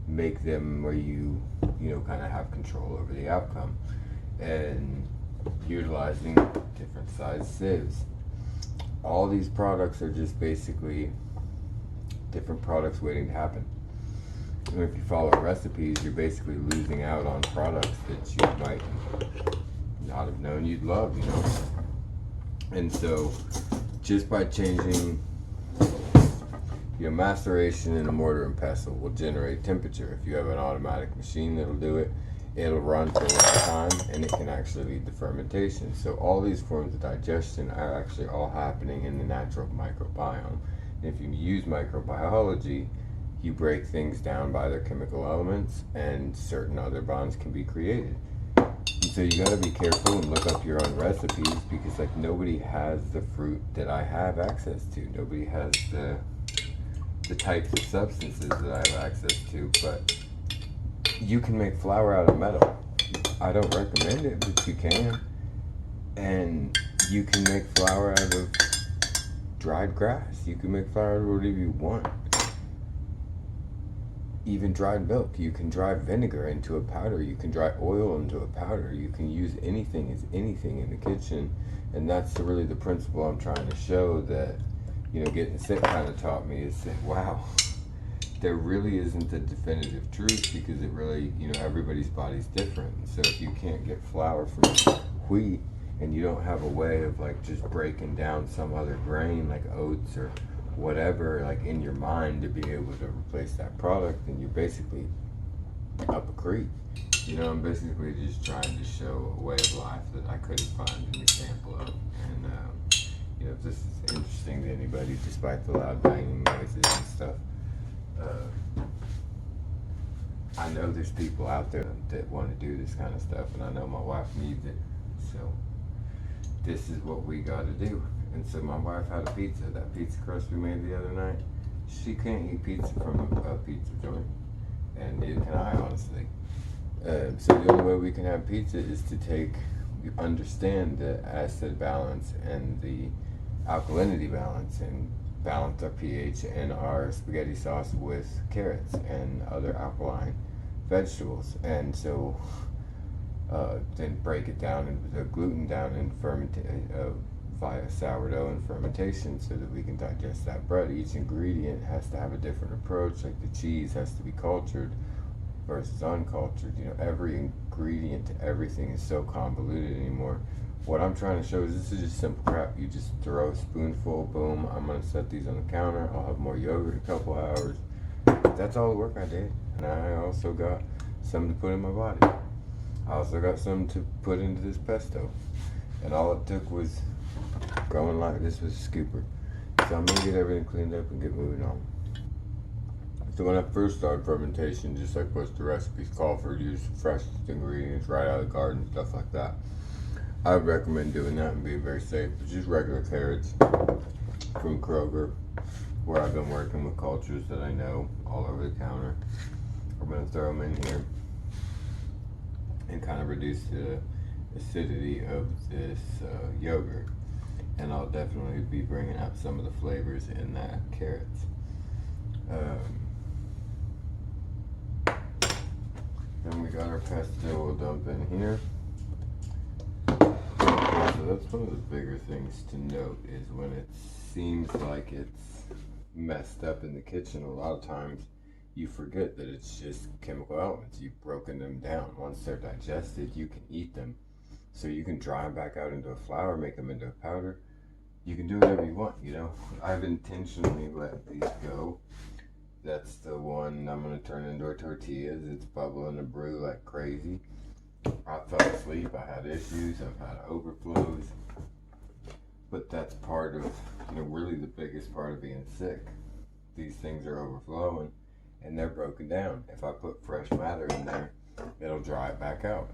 make them where you know, kind of have control over the outcome, and utilizing different size sieves. All these products are just basically different products waiting to happen. And if you follow recipes, you're basically losing out on products that you might not have known you'd love, you know. And so just by changing, you know, maceration in a mortar and pestle will generate temperature. If you have an automatic machine that'll do it, it'll run for a long time, and it can actually lead to fermentation. So all these forms of digestion are actually all happening in the natural microbiome. And if you use microbiology, you break things down by their chemical elements, and certain other bonds can be created. And so you got to be careful and look up your own recipes, because like nobody has the fruit that I have access to. Nobody has the types of substances that I have access to. But you can make flour out of metal. I don't recommend it, but you can. And you can make flour out of dried grass. You can make flour out of whatever you want. Even dried milk. You can dry vinegar into a powder. You can dry oil into a powder. You can use anything as anything in the kitchen. And that's really the principle I'm trying to show, that, you know, getting sick kind of taught me, is that, wow, there really isn't a definitive truth, because it really, you know, everybody's body's different. So if you can't get flour from wheat, and you don't have a way of like just breaking down some other grain like oats or whatever, like in your mind, to be able to replace that product, then you're basically up a creek. You know, I'm basically just trying to show a way of life that I couldn't find an example of. And you know, if this is interesting to anybody, despite the loud banging noises and stuff, I know there's people out there that want to do this kind of stuff, and I know my wife needs it. So this is what we got to do. And so my wife had a pizza. That pizza crust we made the other night, she can't eat pizza from a pizza joint, and neither can I, honestly. So the only way we can have pizza is to understand the acid balance and the alkalinity balance, and balance our pH and our spaghetti sauce with carrots and other alkaline vegetables. And so then break it down, and the gluten down and via sourdough and fermentation, so that we can digest that bread. Each ingredient has to have a different approach. Like the cheese has to be cultured versus uncultured. You know, every ingredient to everything is so convoluted anymore. What I'm trying to show is this is just simple crap. You just throw a spoonful, boom, I'm gonna set these on the counter. I'll have more yogurt in a couple hours. That's all the work I did. And I also got some to put in my body. I also got some to put into this pesto. And all it took was going like this with a scooper. So I'm gonna get everything cleaned up and get moving on. So when I first started fermentation, just like what the recipes call for, use fresh ingredients right out of the garden, stuff like that. I would recommend doing that and being very safe. It's just regular carrots from Kroger, where I've been working with cultures that I know all over the counter. I'm gonna throw them in here and kind of reduce the acidity of this yogurt. And I'll definitely be bringing out some of the flavors in that carrots. Then we got our pesto we'll dump in here. So that's one of the bigger things to note is when it seems like it's messed up in the kitchen, a lot of times you forget that it's just chemical elements. You've broken them down. Once they're digested, you can eat them. So you can dry them back out into a flour, make them into a powder. You can do whatever you want, you know. I've intentionally let these go. That's the one I'm gonna turn into a tortillas. It's bubbling and brew like crazy. I fell asleep, I had issues, I've had overflows. But that's part of, you know, really the biggest part of being sick. These things are overflowing and they're broken down. If I put fresh matter in there, it'll dry it back out.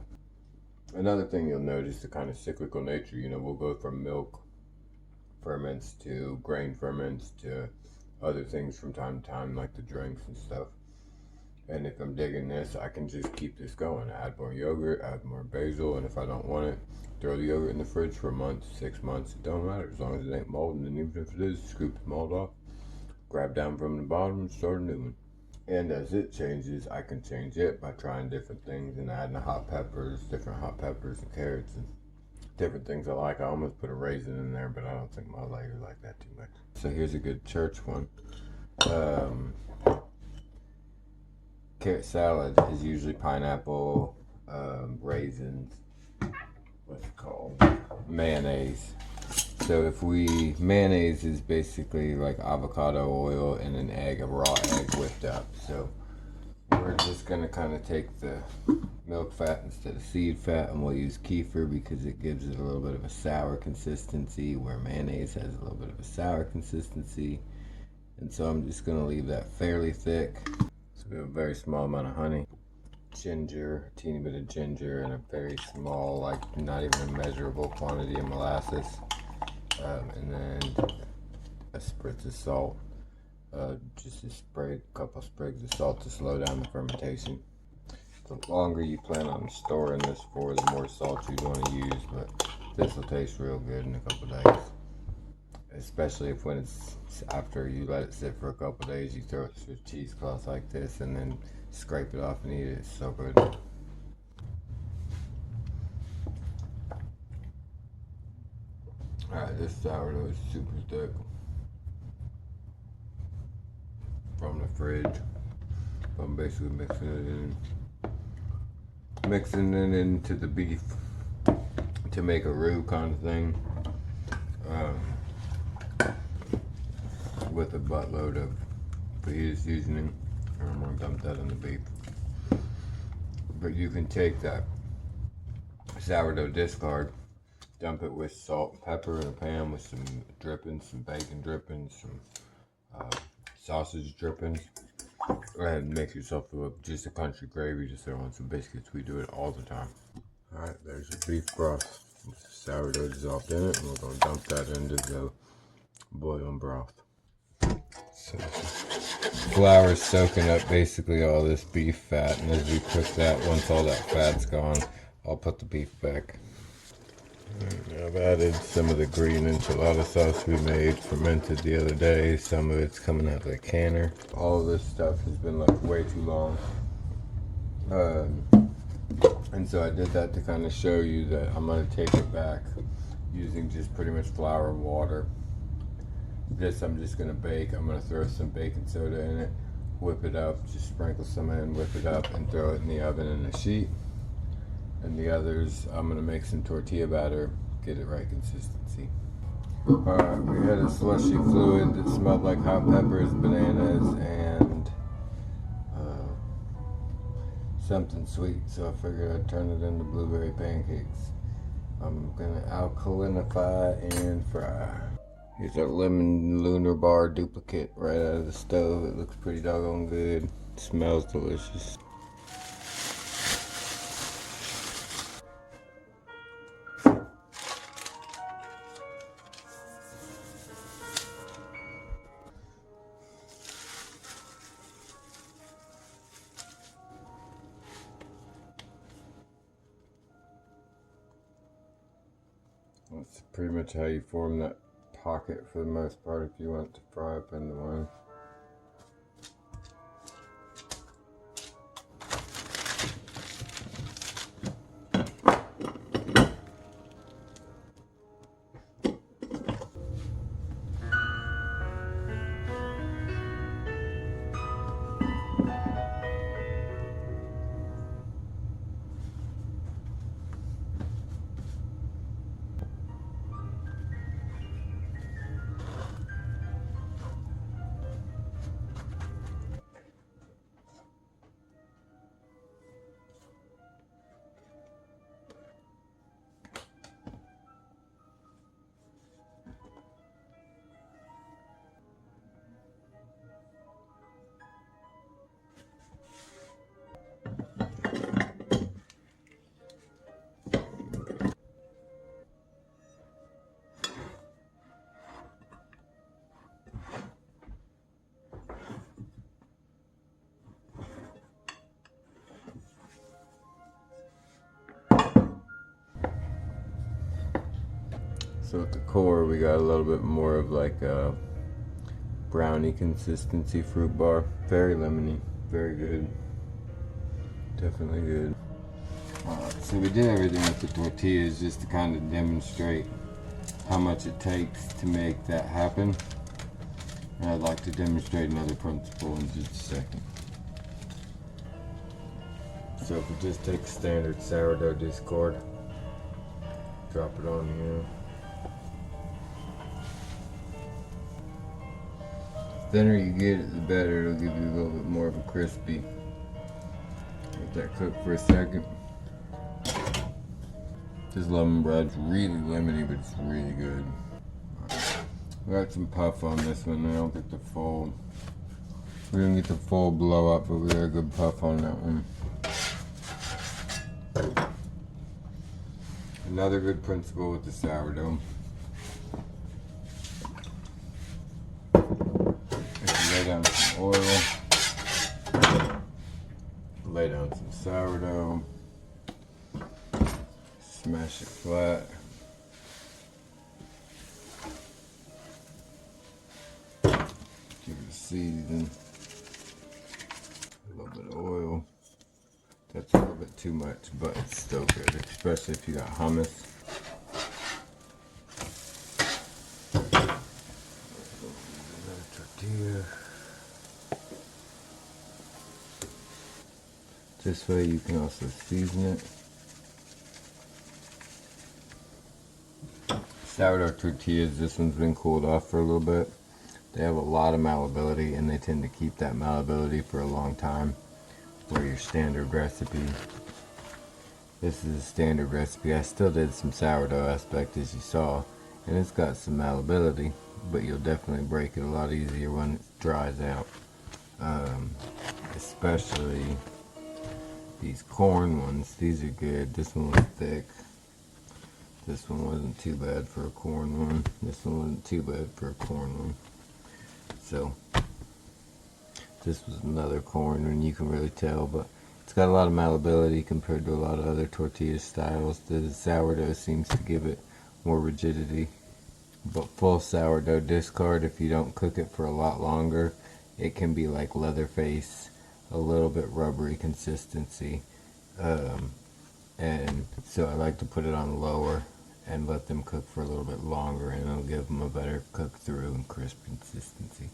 Another thing you'll notice, the kind of cyclical nature, you know, we'll go from milk ferments to grain ferments to other things from time to time, like the drinks and stuff. And if I'm digging this, I can just keep this going. Add more yogurt, add more basil, and if I don't want it, throw the yogurt in the fridge for a month, 6 months. It don't matter as long as it ain't molding. And even if it is, scoop the mold off, grab down from the bottom, and start a new one. And as it changes, I can change it by trying different things and adding different hot peppers and carrots and different things I like. I almost put a raisin in there, but I don't think my lady like that too much. So here's a good church one. Carrot salad is usually pineapple, raisins, what's it called? Mayonnaise. So mayonnaise is basically like avocado oil and an egg, a raw egg whipped up. So we're just gonna kind of take the milk fat instead of seed fat, and we'll use kefir because it gives it a little bit of a sour consistency, where mayonnaise has a little bit of a sour consistency. And so I'm just gonna leave that fairly thick. So we have a very small amount of honey, ginger, a teeny bit of ginger, and a very small, like not even a measurable quantity of molasses. And then a spritz of salt. Just a couple sprigs of salt to slow down the fermentation. The longer you plan on storing this for, the more salt you'd want to use, but this will taste real good in a couple days. Especially if when it's after you let it sit for a couple days, you throw it through a cheesecloth like this and then scrape it off and eat it. It's so good. Alright, this sourdough is super thick. From the fridge. I'm basically mixing it into the beef to make a roux kind of thing. With a buttload of fajita seasoning. I'm gonna dump that in the beef. But you can take that sourdough discard, dump it with salt and pepper in a pan with some drippings, some bacon drippings, some sausage drippings. Go ahead and make yourself just a country gravy, just throw on some biscuits. We do it all the time. Alright, there's your beef broth. Sourdough dissolved in it, and we're gonna dump that into the boiling broth. So flour's soaking up basically all this beef fat, and as we cook that, once all that fat's gone, I'll put the beef back. And I've added some of the green enchilada sauce we made, fermented the other day. Some of it's coming out of the canner. All of this stuff has been left way too long. And so I did that to kind of show you that I'm going to take it back using just pretty much flour and water. This I'm just going to bake. I'm going to throw some baking soda in it whip it up, just sprinkle some in, whip it up, and throw it in the oven in a sheet. And the others, I'm gonna make some tortilla batter, get it right consistency. Alright, we had a slushy fluid that smelled like hot peppers, bananas, and something sweet, so I figured I'd turn it into blueberry pancakes. I'm gonna alkalinify and fry. Here's our lemon lunar bar duplicate right out of the stove. It looks pretty doggone good. It smells delicious. That's pretty much how you form that pocket for the most part if you want to fry up into one. So at the core we got a little bit more of like a brownie consistency fruit bar. Very lemony, very good. Definitely good. So we did everything with the tortillas just to kind of demonstrate how much it takes to make that happen. And I'd like to demonstrate another principle in just a second. So if we just take standard sourdough discard, drop it on here. The thinner you get it, the better. It'll give you a little bit more of a crispy. Let that cook for a second. This lemon bread's really lemony, but it's really good. We got some puff on this one. I don't get the full. We didn't get the full blow up, but we got a good puff on that one. Another good principle with the sourdough. Lay down some oil, lay down some sourdough, smash it flat, give it a season, a little bit of oil. That's a little bit too much, but it's still good, especially if you got hummus. Another tortilla. This way you can also season it. Sourdough tortillas, this one's been cooled off for a little bit. They have a lot of malleability and they tend to keep that malleability for a long time. Where your standard recipe, this is a standard recipe. I still did some sourdough aspect as you saw, and it's got some malleability, but you'll definitely break it a lot easier when it dries out. Especially these corn ones, these are good. This one was thick. This one wasn't too bad for a corn one. This one wasn't too bad for a corn one. So this was another corn one, you can really tell, but it's got a lot of malleability compared to a lot of other tortilla styles. The sourdough seems to give it more rigidity. But full sourdough discard, if you don't cook it for a lot longer, it can be like Leatherface, a little bit rubbery consistency. And so I like to put it on lower and let them cook for a little bit longer, and it'll give them a better cook through and crisp consistency.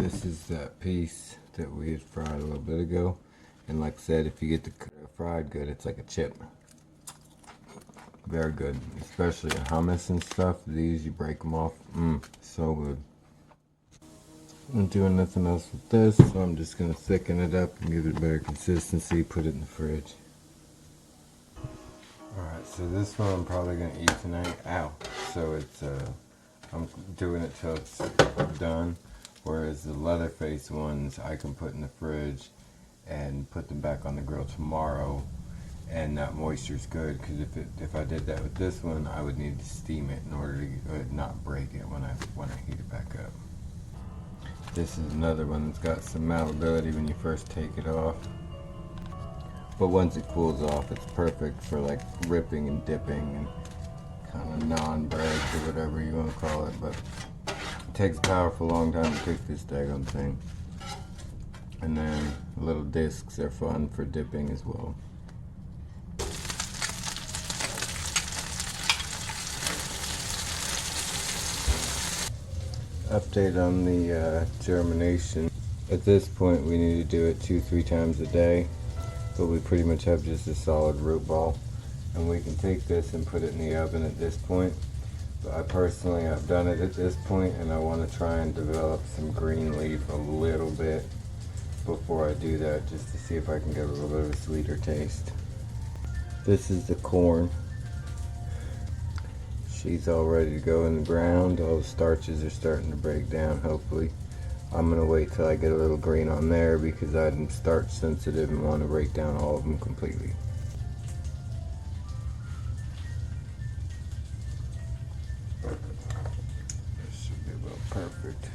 This is that piece that we had fried a little bit ago. And like I said, if you get the fried good, it's like a chip. Very good, especially in hummus and stuff. These, you break them off. So good. I'm not doing nothing else with this, so I'm just going to thicken it up and give it better consistency, put it in the fridge. Alright, so this one I'm probably going to eat tonight. Ow! So it's, I'm doing it till it's done, whereas the Leatherface ones I can put in the fridge and put them back on the grill tomorrow, and that moisture's good, because if I did that with this one, I would need to steam it in order to not break it when I heat it back up. This is another one that's got some malleability when you first take it off, but once it cools off, it's perfect for like ripping and dipping and kind of non-bread or whatever you want to call it. But it takes a powerful long time to cook this daggone thing. And then little discs are fun for dipping as well. Update on the germination. At this point we need to do it 2-3 times a day, but we pretty much have just a solid root ball, and we can take this and put it in the oven at this point. But I personally have done it at this point, and I want to try and develop some green leaf a little bit before I do that, just to see if I can get a little bit of a sweeter taste. This is the corn. She's all ready to go in the ground. All the starches are starting to break down, hopefully. I'm going to wait till I get a little green on there, because I'm starch sensitive and want to break down all of them completely. This should be about perfect.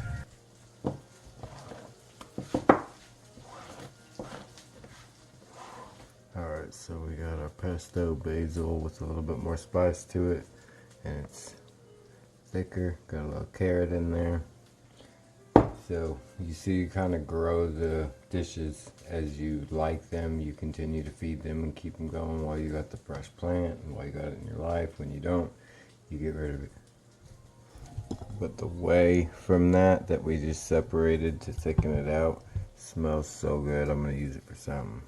Alright, so we got our pesto basil with a little bit more spice to it, and it's thicker, got a little carrot in there. So you see, you kind of grow the dishes as you like them. You continue to feed them and keep them going while you got the fresh plant, and while you got it in your life. When you don't, you get rid of it. But the whey from that we just separated to thicken it out smells so good. I'm going to use it for something.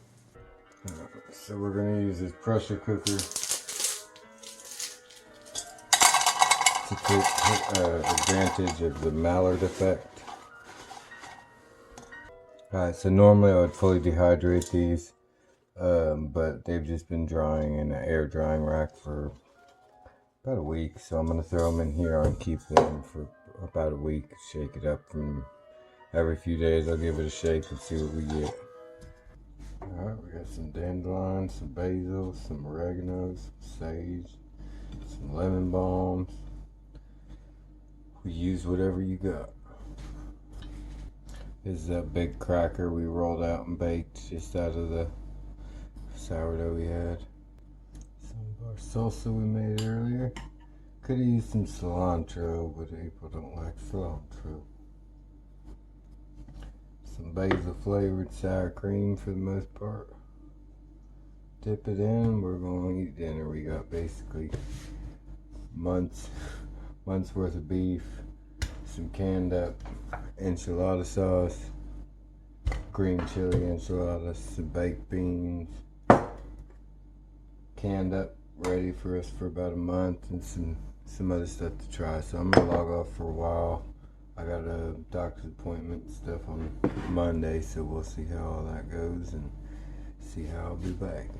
So we're going to use this pressure cooker to take advantage of the Maillard effect. Alright, so normally I would fully dehydrate these, but they've just been drying in an air drying rack for about a week. So I'm going to throw them in here and keep them for about a week. Shake it up from every few days. I'll give it a shake and see what we get. Alright, we got some dandelions, some basil, some oregano, some sage, some lemon balms. We use whatever you got. This is that big cracker we rolled out and baked just out of the sourdough we had. Some of our salsa we made earlier. Could have used some cilantro, but people don't like cilantro. Some basil flavored sour cream for the most part. Dip it in, we're going to eat dinner. We got basically months worth of beef, some canned up enchilada sauce, green chili enchiladas, some baked beans, canned up, ready for us for about a month, and some other stuff to try. So I'm gonna log off for a while. I got a doctor's appointment and stuff on Monday, so we'll see how all that goes and see how I'll be back.